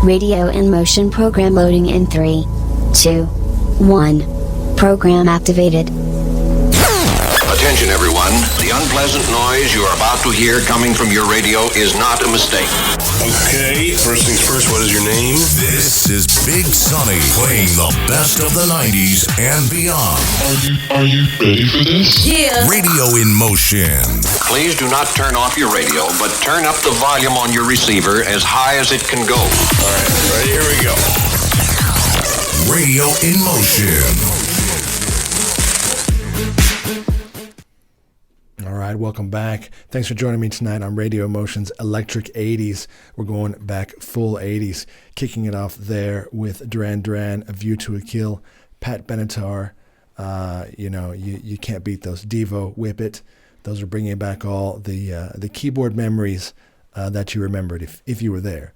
Radio in motion program loading in 3, 2, 1. Program activated. Attention everyone, the unpleasant noise you are about to hear coming from your radio is not a mistake. Okay, first things first, what is your name? This is Big Sonny playing the best of the 90s and beyond. Are you ready for this? Yeah. Radio in motion. Please do not turn off your radio, but turn up the volume on your receiver as high as it can go. All right, ready? Here we go. Radio in motion. All right, welcome back. Thanks for joining me tonight on Radio Emotion's Electric 80s. We're going back full 80s, kicking it off there with Duran Duran, A View to a Kill, Pat Benatar. You can't beat those. Devo, Whip It. Those are bringing back all the keyboard memories that you remembered if you were there.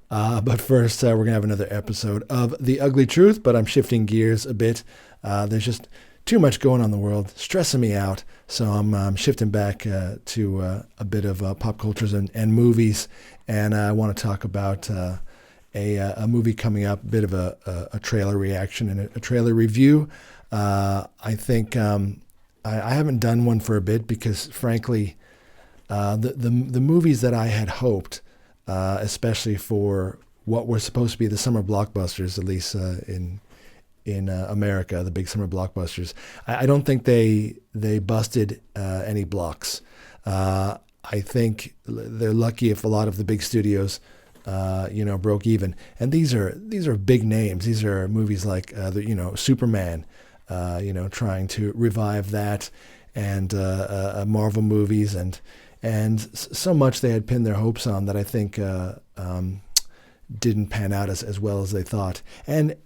But first, we're going to have another episode of The Ugly Truth, but I'm shifting gears a bit. There's just too much going on in the world, stressing me out. So I'm shifting back to a bit of pop cultures and movies. And I want to talk about a movie coming up, a bit of a trailer reaction and a trailer review. I think I haven't done one for a bit because, frankly, the movies that I had hoped, especially for what were supposed to be the summer blockbusters, at least in America, the big summer blockbusters, I don't think they busted any blocks. I think they're lucky if a lot of the big studios, broke even. And these are big names. These are movies like Superman, trying to revive that, and Marvel movies, and so much they had pinned their hopes on that I think didn't pan out as well as they thought. And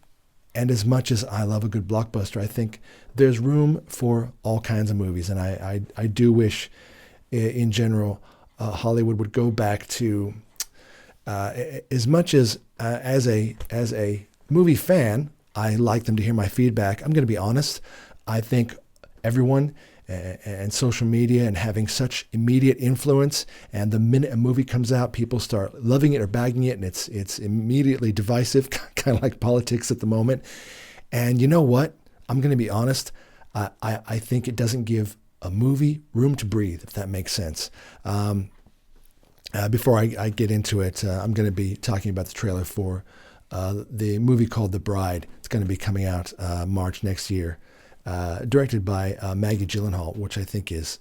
as much as I love a good blockbuster, I think there's room for all kinds of movies. And I do wish, in general, Hollywood would go back to, as much as a movie fan, I like them to hear my feedback. I'm going to be honest. I think everyone and social media and having such immediate influence, and the minute a movie comes out, people start loving it or bagging it, and it's immediately divisive, kind of like politics at the moment. And you know what? I'm going to be honest. I think it doesn't give a movie room to breathe, if that makes sense. Before I get into it, I'm going to be talking about the trailer for the movie called The Bride. It's going to be coming out March next year. Directed by Maggie Gyllenhaal, which I think is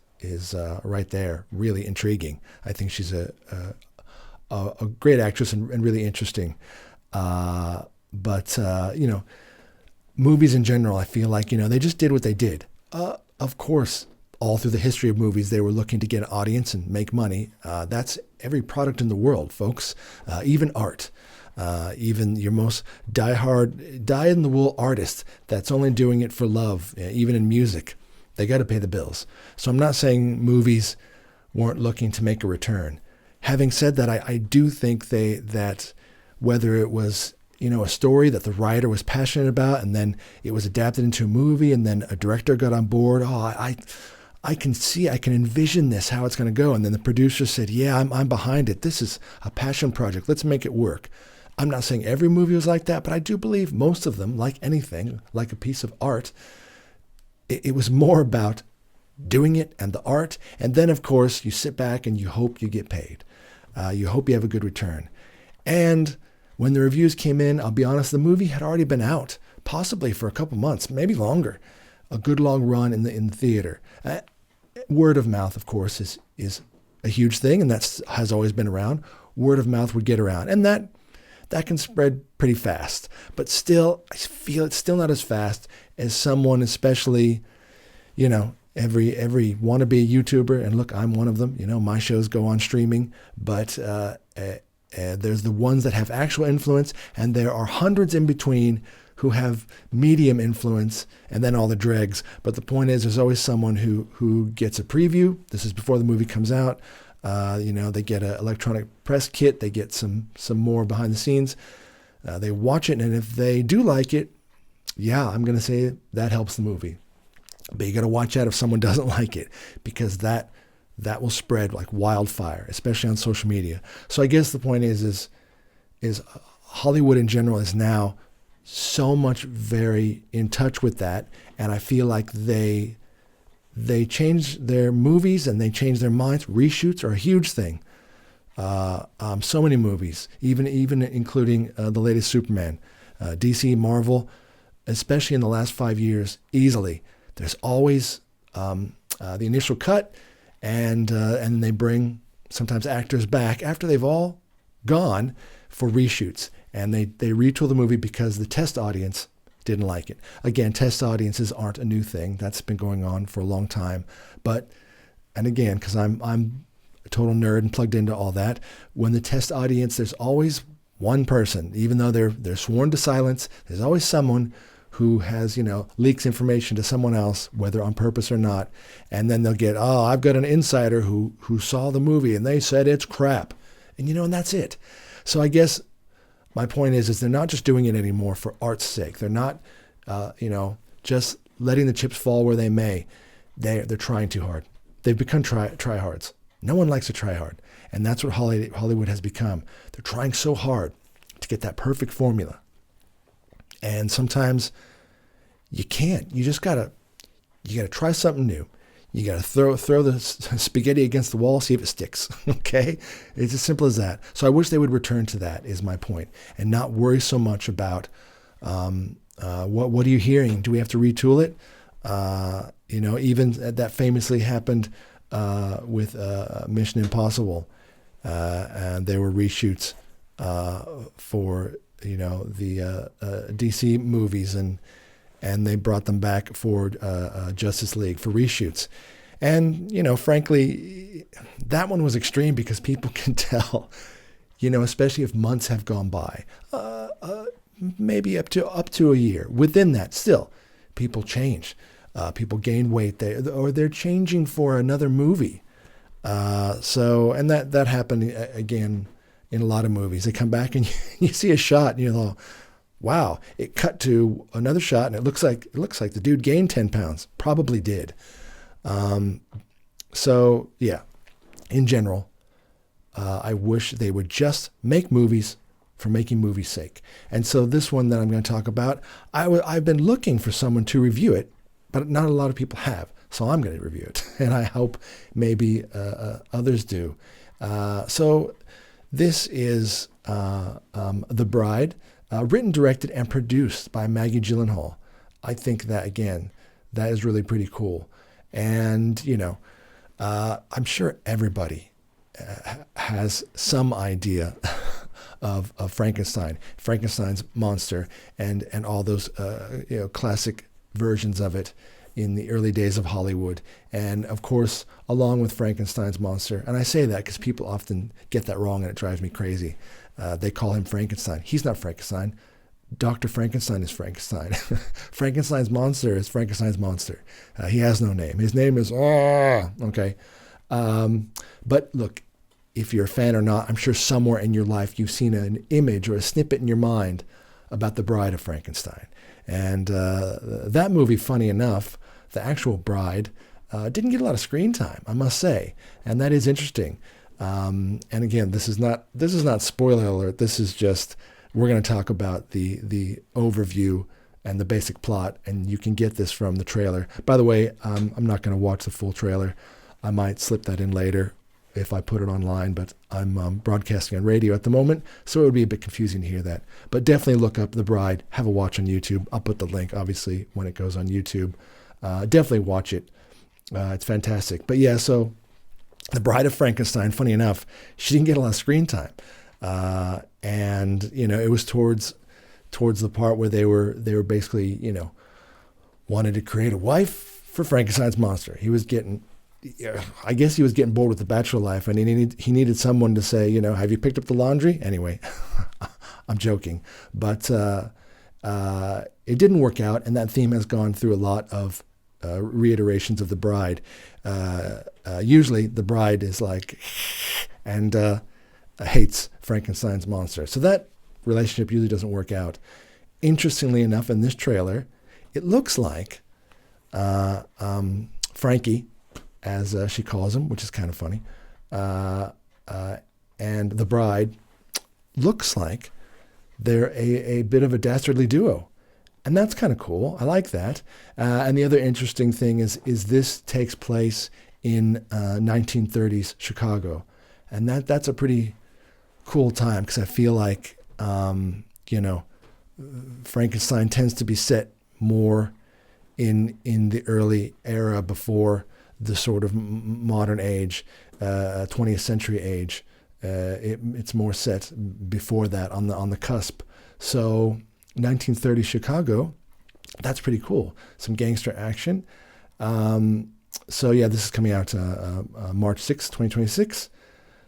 right there, really intriguing. I think she's a great actress and really interesting. But movies in general, I feel like, they just did what they did. Of course, all through the history of movies, they were looking to get an audience and make money. That's every product in the world, folks, even art. Even your most dyed-in-the-wool artist that's only doing it for love, even in music, they got to pay the bills. So I'm not saying movies weren't looking to make a return. Having said that, I do think that whether it was a story that the writer was passionate about, and then it was adapted into a movie, and then a director got on board. I can envision this, how it's going to go. And then the producer said, yeah, I'm behind it. This is a passion project. Let's make it work. I'm not saying every movie was like that, but I do believe most of them, like anything, like a piece of art, it was more about doing it and the art. And then, of course, you sit back and you hope you get paid. You hope you have a good return. And when the reviews came in, I'll be honest, the movie had already been out, possibly for a couple months, maybe longer. A good long run in the theater. Word of mouth, of course, is a huge thing, and that has always been around. Word of mouth would get around, and that can spread pretty fast. But still, I feel it's still not as fast as someone, especially, every want to be a YouTuber, and look, I'm one of them. My shows go on streaming, but there's the ones that have actual influence, and there are hundreds in between who have medium influence, and then all the dregs. But the point is, there's always someone who gets a preview. This is before the movie comes out. They get an electronic press kit. They get some more behind the scenes. They watch it, and if they do like it, yeah, I'm going to say that helps the movie. But you got to watch out if someone doesn't like it, because that will spread like wildfire, especially on social media. So I guess the point is is Hollywood in general is now so much very in touch with that, and I feel like they change their movies and they change their minds. Reshoots are a huge thing. So many movies, even including the latest Superman, DC, Marvel, especially in the last 5 years, easily. There's always the initial cut, and they bring sometimes actors back after they've all gone for reshoots, and they retool the movie because the test audience didn't like it. Again, test audiences aren't a new thing. That's been going on for a long time. And again, because I'm a total nerd and plugged into all that, when the test audience, there's always one person, even though they're sworn to silence, there's always someone who has, leaks information to someone else, whether on purpose or not. And then they'll get, I've got an insider who saw the movie and they said it's crap. And, and that's it. So I guess my point is they're not just doing it anymore for art's sake. They're not, just letting the chips fall where they may. They're trying too hard. They've become tryhards. No one likes to try hard. And that's what Hollywood has become. They're trying so hard to get that perfect formula. And sometimes you can't. You gotta try something new. You gotta throw the spaghetti against the wall, see if it sticks. Okay, it's as simple as that. So I wish they would return to that. Is my point, and not worry so much about what are you hearing? Do we have to retool it? Even that famously happened with Mission Impossible, and there were reshoots for the DC movies, and they brought them back for Justice League for reshoots. And, frankly, that one was extreme because people can tell, especially if months have gone by, maybe up to a year. Within that, still, people change. People gain weight, or they're changing for another movie. And that happened again in a lot of movies. They come back and you see a shot and you're like, wow, it cut to another shot and it looks like the dude gained 10 pounds. Probably did. So yeah, in general, I wish they would just make movies for making movies' sake. And so this one that I'm going to talk about, I've been looking for someone to review it, but not a lot of people have. So I'm going to review it, and I hope maybe others do. So this is The Bride, written, directed, and produced by Maggie Gyllenhaal. I think that, again, that is really pretty cool. And, I'm sure everybody has some idea of Frankenstein, Frankenstein's monster, and all those classic versions of it in the early days of Hollywood. And of course, along with Frankenstein's monster, and I say that because people often get that wrong and it drives me crazy. They call him Frankenstein. He's not Frankenstein. Dr. Frankenstein is Frankenstein. Frankenstein's monster is Frankenstein's monster. He has no name. His name is, okay. But look, if you're a fan or not, I'm sure somewhere in your life you've seen an image or a snippet in your mind about the Bride of Frankenstein. And that movie, funny enough, the actual Bride, didn't get a lot of screen time, I must say, and that is interesting. And again, this is not spoiler alert. This is just, we're going to talk about the overview and the basic plot, and you can get this from the trailer. By the way, I'm not going to watch the full trailer. I might slip that in later if I put it online, but I'm broadcasting on radio at the moment, so it would be a bit confusing to hear that. But definitely look up The Bride, have a watch on YouTube. I'll put the link, obviously, when it goes on YouTube. Definitely watch it. It's fantastic. But yeah, so The Bride of Frankenstein, funny enough, she didn't get a lot of screen time. And, it was towards the part where they were basically, wanted to create a wife for Frankenstein's monster. He was getting bored with the bachelor life, and he needed someone to say, have you picked up the laundry? Anyway, I'm joking, but it didn't work out, and that theme has gone through a lot of reiterations of The Bride. Usually, the bride is like, and hates Frankenstein's monster. So that relationship usually doesn't work out. Interestingly enough, in this trailer, it looks like Frankie, as she calls him, which is kind of funny, and the bride looks like they're a bit of a dastardly duo. And that's kind of cool. I like that. And the other interesting thing is this takes place in 1930s Chicago. And that's a pretty cool time because I feel like, Frankenstein tends to be set more in the early era before the sort of modern age, 20th century age. It's more set before that on the cusp. So 1930 Chicago, that's pretty cool. Some gangster action. So yeah, this is coming out March 6th, 2026.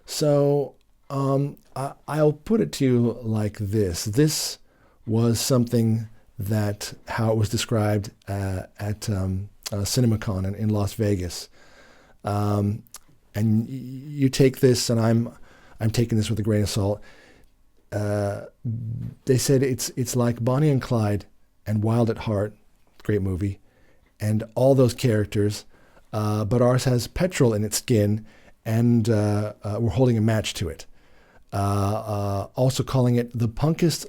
So I'll put it to you like this. This was something that how it was described at CinemaCon in Las Vegas. And you take this, and I'm taking this with a grain of salt. They said it's like Bonnie and Clyde and Wild at Heart, great movie, and all those characters, but ours has petrol in its skin, and we're holding a match to it. Also calling it the punkest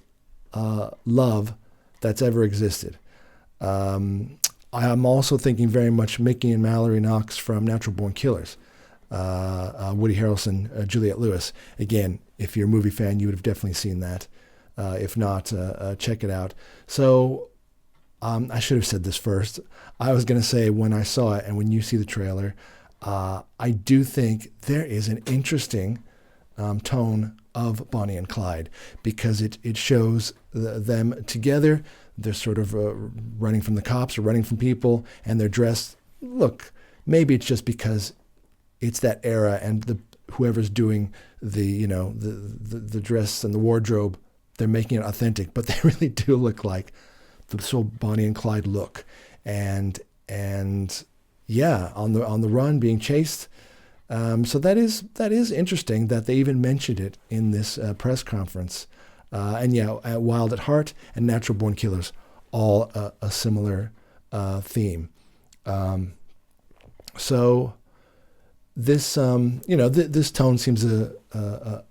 love that's ever existed. I'm also thinking very much Mickey and Mallory Knox from Natural Born Killers. Woody Harrelson, Juliette Lewis. Again, if you're a movie fan, you would have definitely seen that. If not, check it out. So I should have said this first. I was going to say when I saw it and when you see the trailer, I do think there is an interesting tone of Bonnie and Clyde because it shows them together. They're sort of running from the cops or running from people, and they're dressed. Look, maybe it's just because it's that era, and whoever's doing the dress and the wardrobe, they're making it authentic, but they really do look like the sort of Bonnie and Clyde look, and yeah, on the run, being chased. So that is interesting that they even mentioned it in this press conference. And yeah, Wild at Heart and Natural Born Killers, all a similar theme. So this this tone seems a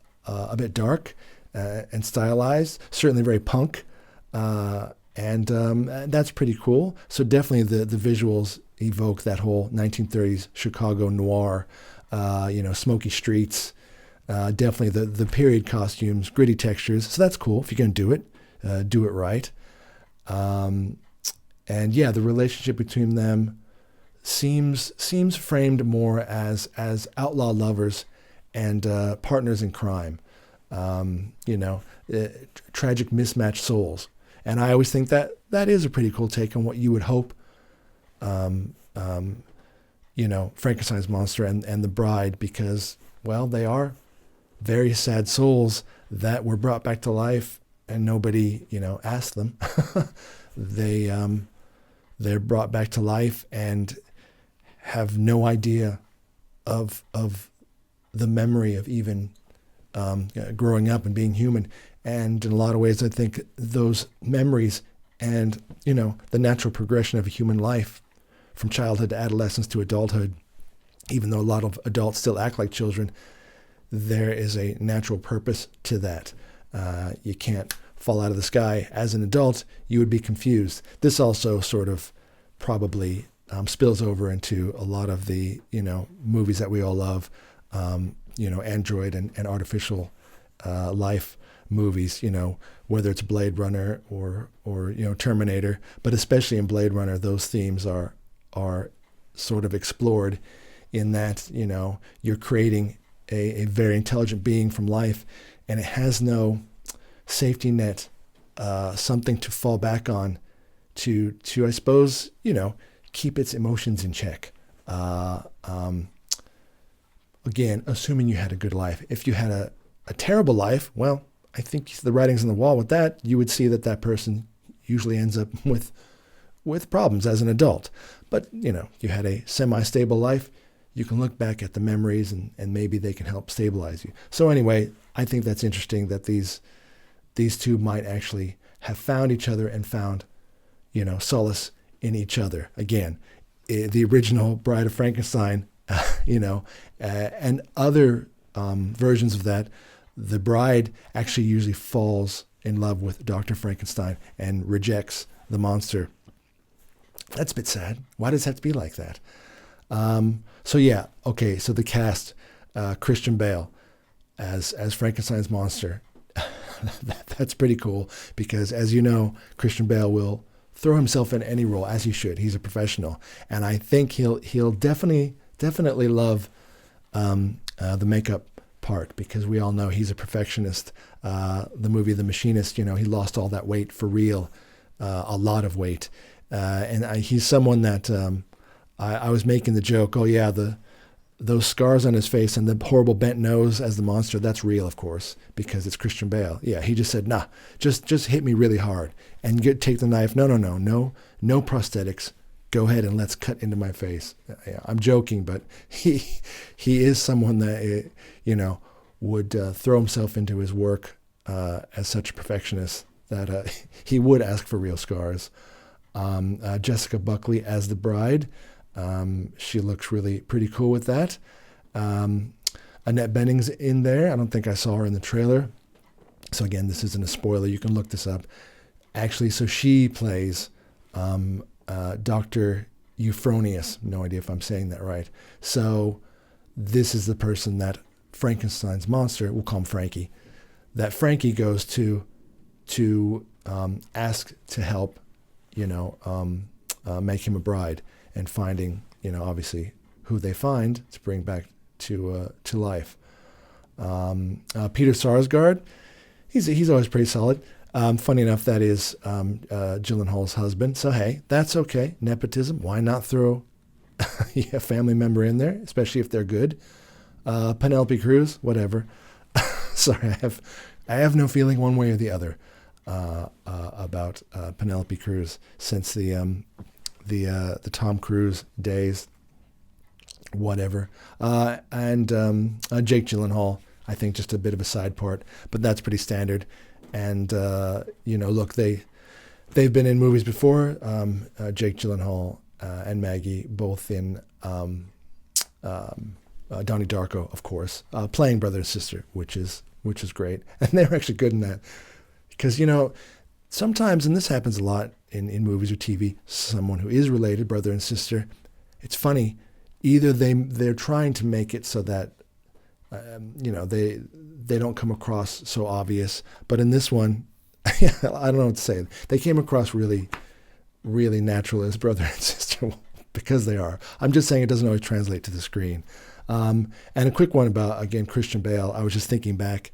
bit dark and stylized, certainly very punk, and that's pretty cool. So definitely the visuals evoke that whole 1930s Chicago noir, smoky streets. Definitely the period costumes, gritty textures. So that's cool. If you're going to do it right. And yeah, the relationship between them seems framed more as outlaw lovers and partners in crime. Tragic mismatched souls. And I always think that is a pretty cool take on what you would hope, Frankenstein's monster and the bride, because, well, they are very sad souls that were brought back to life and nobody, asked them. They're brought back to life and have no idea of the memory of even growing up and being human. And in a lot of ways, I think those memories and, the natural progression of a human life from childhood to adolescence to adulthood, even though a lot of adults still act like children, there is a natural purpose to that. You can't fall out of the sky. As an adult, you would be confused. This also sort of probably spills over into a lot of the, movies that we all love, android and artificial life movies, whether it's Blade Runner or Terminator, but especially in Blade Runner, those themes are sort of explored in that, you're creating a very intelligent being from life, and it has no safety net, something to fall back on to I suppose, keep its emotions in check. Again, assuming you had a good life. If you had a terrible life, well, I think the writing's on the wall with that. You would see that person usually ends up with problems as an adult. But, you had a semi-stable life, you can look back at the memories and maybe they can help stabilize you. So anyway, I think that's interesting that these two might actually have found each other and found, solace in each other. Again, the original Bride of Frankenstein, and other versions of that, the bride actually usually falls in love with Dr. Frankenstein and rejects the monster. That's a bit sad. Why does it have to be like that? So the cast, Christian Bale as Frankenstein's monster. That's pretty cool because, as you know, Christian Bale will throw himself in any role, as he should. He's a professional, and I think he'll definitely love the makeup part, because we all know he's a perfectionist. The movie The Machinist, he lost all that weight for real, a lot of weight, and he's someone that I was making the joke. Oh yeah, those scars on his face and the horrible bent nose as the monster, that's real, of course, because it's Christian Bale. Yeah, he just said, nah, just hit me really hard and take the knife. No prosthetics. Go ahead and let's cut into my face. Yeah, I'm joking, but he is someone that, would throw himself into his work as such a perfectionist that he would ask for real scars. Jessica Buckley as the bride. She looks really pretty cool with that. Annette Bening's in there. I don't think I saw her in the trailer. So again, this isn't a spoiler. You can look this up. Actually, so she plays Dr. Euphonius. No idea if I'm saying that right. So this is the person that Frankenstein's monster, we'll call him Frankie, that Frankie goes to ask to help, make him a bride. And finding, obviously, who they find to bring back to life. Peter Sarsgaard, he's always pretty solid. Funny enough, that is Gyllenhaal's husband. So hey, that's okay. Nepotism. Why not throw a family member in there, especially if they're good? Penelope Cruz, whatever. Sorry, I have no feeling one way or the other about Penelope Cruz since the Tom Cruise days, whatever. And Jake Gyllenhaal, I think just a bit of a side part, but that's pretty standard. And, look, they've been in movies before, Jake Gyllenhaal and Maggie, both in Donnie Darko, of course, playing brother and sister, which is great. And they're actually good in that because, sometimes, and this happens a lot in movies or TV, someone who is related, brother and sister, it's funny, either they're trying to make it so that, they don't come across so obvious. But in this one, I don't know what to say. They came across really, really natural as brother and sister because they are. I'm just saying it doesn't always translate to the screen. And a quick one about, again, Christian Bale. I was just thinking back,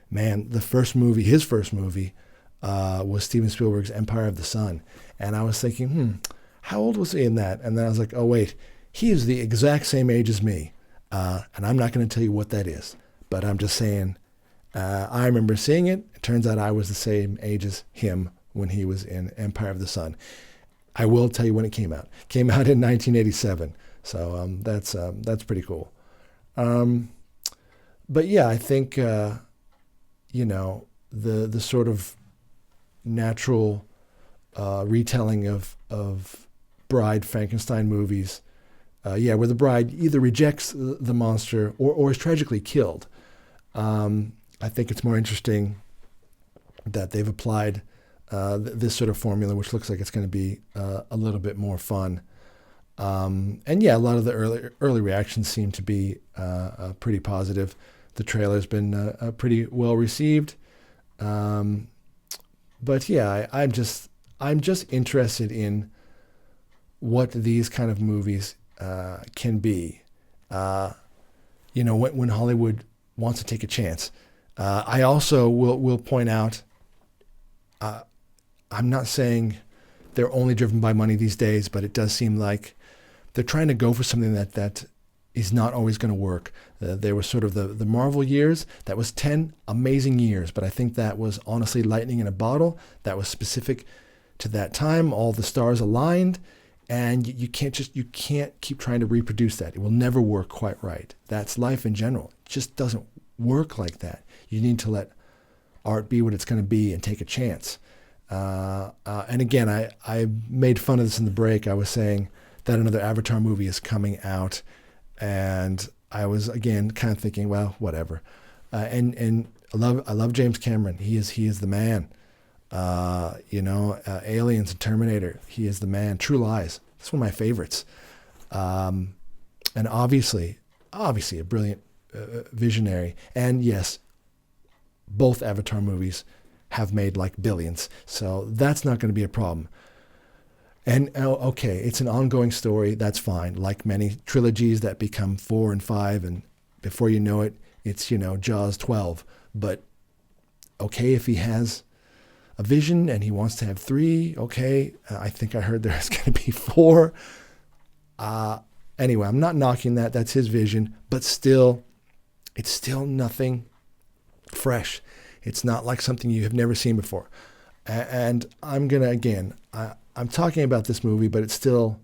man, his first movie, was Steven Spielberg's Empire of the Sun. And I was thinking, how old was he in that? And then I was like, oh, wait, he is the exact same age as me. And I'm not going to tell you what that is. But I'm just saying, I remember seeing it. It turns out I was the same age as him when he was in Empire of the Sun. I will tell you when it came out. It came out in 1987. So that's pretty cool. But yeah, I think, the sort of natural retelling of Bride Frankenstein movies, where the bride either rejects the monster or is tragically killed. I think it's more interesting that they've applied this sort of formula, which looks like it's going to be a little bit more fun. And yeah, a lot of the early reactions seem to be pretty positive. The trailer's been pretty well received. But yeah, I'm just interested in what these kind of movies can be. When Hollywood wants to take a chance. I also will point out, I'm not saying they're only driven by money these days, but it does seem like they're trying to go for something that is not always going to work. There was sort of the Marvel years. That was 10 amazing years, but I think that was honestly lightning in a bottle. That was specific to that time. All the stars aligned, and you can't keep trying to reproduce that. It will never work quite right. That's life in general. It just doesn't work like that. You need to let art be what it's going to be and take a chance. And again, I made fun of this in the break. I was saying that another Avatar movie is coming out, and I was again kind of thinking, well, whatever. And I love James Cameron. He is the man. Aliens and Terminator. He is the man. True Lies. That's one of my favorites. And obviously a brilliant visionary. And yes, both Avatar movies have made like billions. So that's not going to be a problem. And okay, it's an ongoing story. That's fine. Like many trilogies that become 4 and 5, and before you know it, it's, Jaws 12. But okay, if he has a vision and he wants to have 3, okay. I think I heard there's going to be 4. Anyway, I'm not knocking that. That's his vision. But still, it's still nothing fresh. It's not like something you have never seen before. And I'm going to, again, I'm talking about this movie, but it's still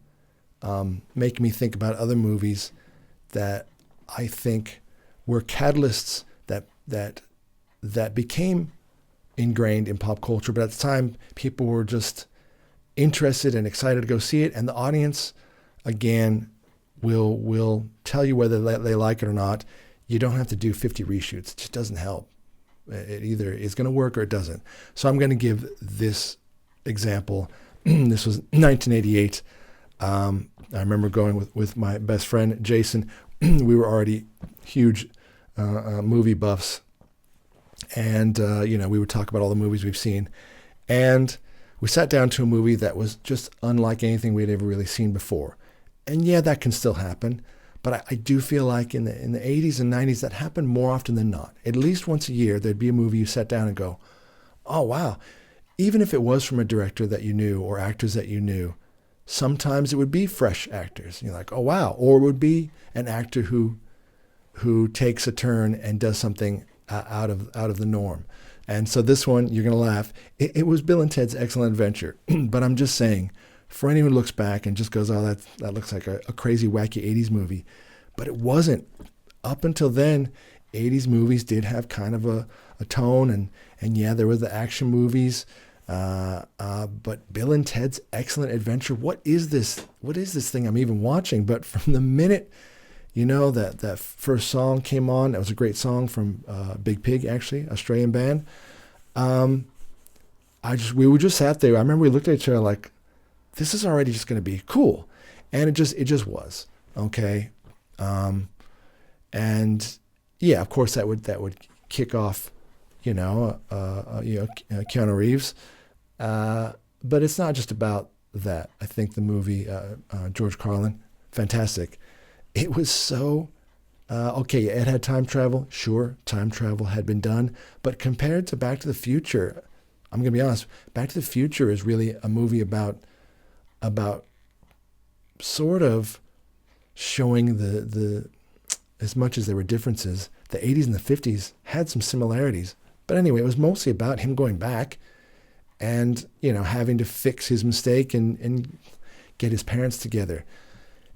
making me think about other movies that I think were catalysts that became ingrained in pop culture. But at the time, people were just interested and excited to go see it. And the audience, again, will tell you whether they like it or not. You don't have to do 50 reshoots. It just doesn't help. It either is going to work or it doesn't. So I'm going to give this example. This was 1988. I remember going with my best friend, Jason. We were already huge movie buffs. And, we would talk about all the movies we've seen. And we sat down to a movie that was just unlike anything we'd ever really seen before. And yeah, that can still happen. But I do feel like in the 80s and 90s, that happened more often than not. At least once a year, there'd be a movie you sat down and go, oh, wow. Even if it was from a director that you knew or actors that you knew, sometimes it would be fresh actors. You're like, oh, wow. Or it would be an actor who takes a turn and does something out of the norm. And so this one, you're going to laugh. It was Bill and Ted's Excellent Adventure. But I'm just saying, for anyone who looks back and just goes, oh, that looks like a crazy, wacky 80s movie. But it wasn't. Up until then, 80s movies did have kind of a tone. And yeah, there were the action movies. But Bill and Ted's Excellent Adventure, what is this? What is this thing I'm even watching? But from the minute, that first song came on, that was a great song from Big Pig, actually, Australian band. We were just sat there. I remember we looked at each other like, this is already just going to be cool. And it just was. Okay. And yeah, of course that would kick off, Keanu Reeves. But it's not just about that. I think the movie, George Carlin, fantastic. It was so, okay, it had time travel. Sure, time travel had been done. But compared to Back to the Future, I'm going to be honest, Back to the Future is really a movie about sort of showing the as much as there were differences, the 80s and the 50s had some similarities. But anyway, it was mostly about him going back and, having to fix his mistake and get his parents together.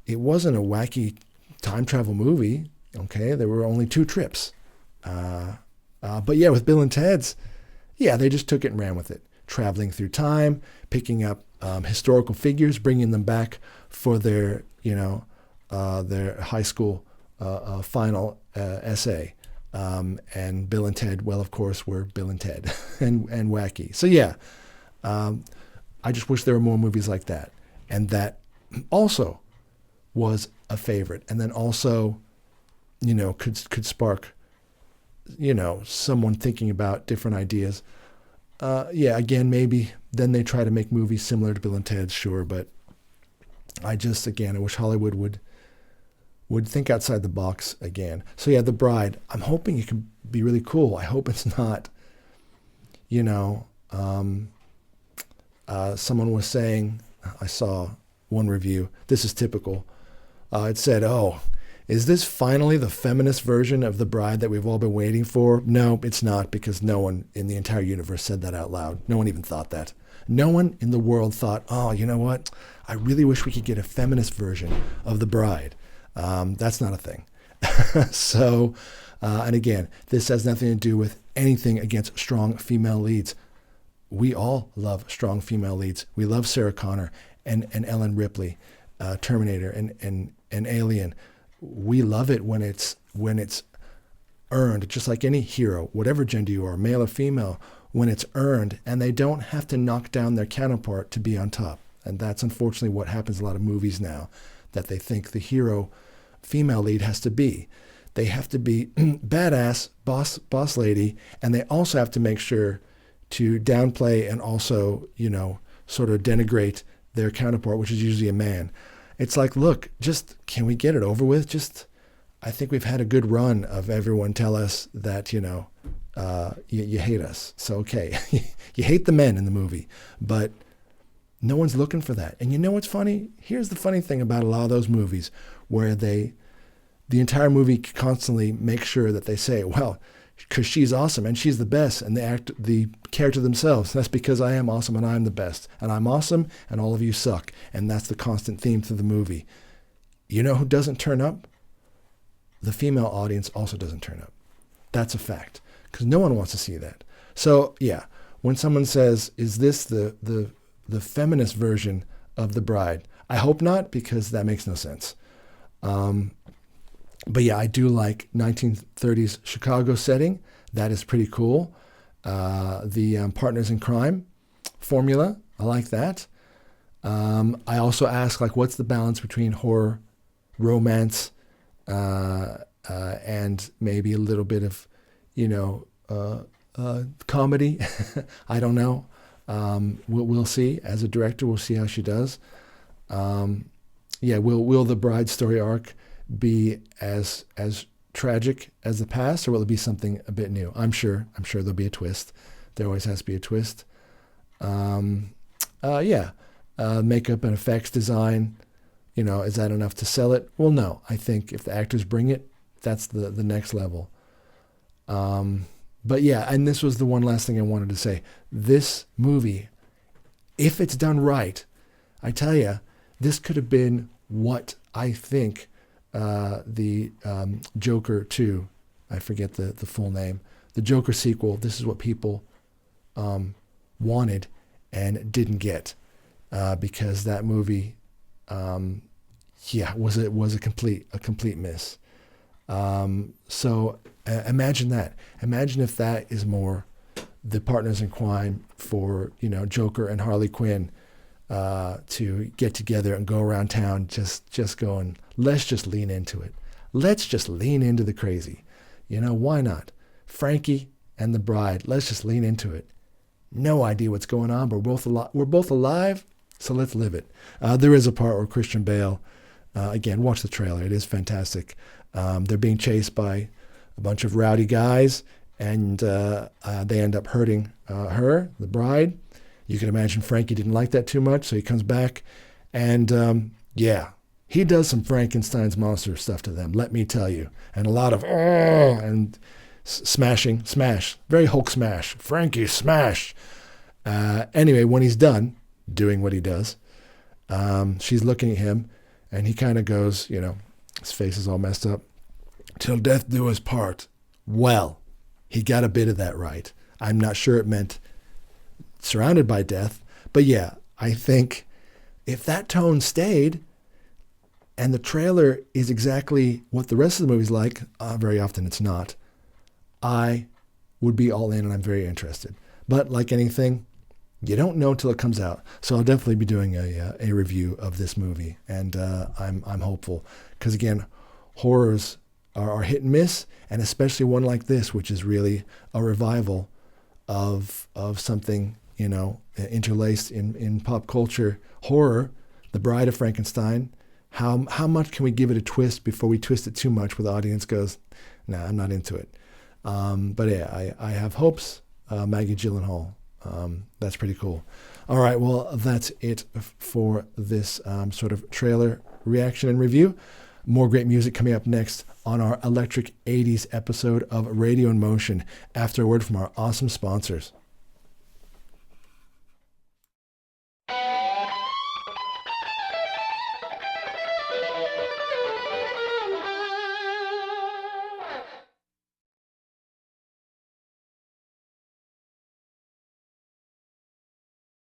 It wasn't a wacky time travel movie, okay? There were only 2 trips. But yeah, with Bill and Ted's, yeah, they just took it and ran with it. Traveling through time, picking up historical figures, bringing them back for their high school final essay. And Bill and Ted, well, of course, were Bill and Ted and wacky. So yeah, I just wish there were more movies like that. And that also was a favorite. And then also, could spark, someone thinking about different ideas. Yeah, again, maybe then they try to make movies similar to Bill and Ted, sure. But I wish Hollywood would think outside the box again. So yeah, The Bride, I'm hoping it can be really cool. I hope it's not, someone was saying, I saw one review, this is typical. It said, oh, is this finally the feminist version of The Bride that we've all been waiting for? No, it's not, because no one in the entire universe said that out loud. No one even thought that. No one in the world thought, oh, you know what? I really wish we could get a feminist version of The Bride. That's not a thing. So, and again, this has nothing to do with anything against strong female leads. We all love strong female leads. We love Sarah Connor and Ellen Ripley, Terminator and Alien. We love it when it's earned, just like any hero, whatever gender you are, male or female, when it's earned, and they don't have to knock down their counterpart to be on top. And that's unfortunately what happens in a lot of movies now, that they think the hero female lead has to be. They have to be badass, boss lady, and they also have to make sure to downplay and also, sort of denigrate their counterpart, which is usually a man. It's like, look, just, can we get it over with? Just, I think we've had a good run of everyone tell us that, you hate us. So, okay, you hate the men in the movie, but no one's looking for that. And you know what's funny? Here's the funny thing about a lot of those movies where the entire movie constantly makes sure that they say, well, because she's awesome and she's the best, and the character themselves, that's because I am awesome and I'm the best, and I'm awesome and all of you suck. And that's the constant theme through the movie. You know who doesn't turn up? The female audience also doesn't turn up. That's a fact, because no one wants to see that. So yeah, when someone says, is this the feminist version of The Bride? I hope not, because that makes no sense. But yeah, I do like 1930s Chicago setting. That is pretty cool. The partners in crime formula, I like that. I also ask, like, what's the balance between horror, romance, and maybe a little bit of, comedy. I don't know. We'll see. As a director, we'll see how she does. Will the Bride story arc be as tragic as the past, or will it be something a bit new? I'm sure there'll be a twist. There always has to be a twist. Makeup and effects design, is that enough to sell it? Well, no. I think if the actors bring it, that's the next level. But yeah, and this was the one last thing I wanted to say. This movie, if it's done right, I tell you, this could have been what I think the Joker 2, I forget the full name, the Joker sequel, this is what people wanted and didn't get, because that movie, was a complete miss. So imagine that. Imagine if that is more the partners in crime for, Joker and Harley Quinn, to get together and go around town just going, let's just lean into it. Let's just lean into the crazy. Why not? Frankie and the Bride, let's just lean into it. No idea what's going on, but we're both alive, so let's live it. There is a part where Christian Bale, again, watch the trailer. It is fantastic. They're being chased by a bunch of rowdy guys, and they end up hurting her, the bride. You can imagine Frankie didn't like that too much, so he comes back, and he does some Frankenstein's monster stuff to them, let me tell you. And a lot of, and smashing, smash, very Hulk smash, Frankie smash. Anyway, when he's done doing what he does, she's looking at him, and he kind of goes, his face is all messed up, till death do us part. Well, he got a bit of that right. I'm not sure it meant surrounded by death, but yeah, I think if that tone stayed and the trailer is exactly what the rest of the movie's like, very often it's not, I would be all in, and I'm very interested. But like anything, you don't know till it comes out. So I'll definitely be doing a review of this movie, and I'm hopeful, because again, horrors are hit and miss, and especially one like this, which is really a revival of something interlaced in pop culture. Horror, The Bride of Frankenstein. How much can we give it a twist before we twist it too much where the audience goes, nah, I'm not into it. But yeah, I have hopes. Maggie Gyllenhaal. That's pretty cool. All right, well, that's it for this sort of trailer reaction and review. More great music coming up next on our Electric 80s episode of Radio in Motion after a word from our awesome sponsors.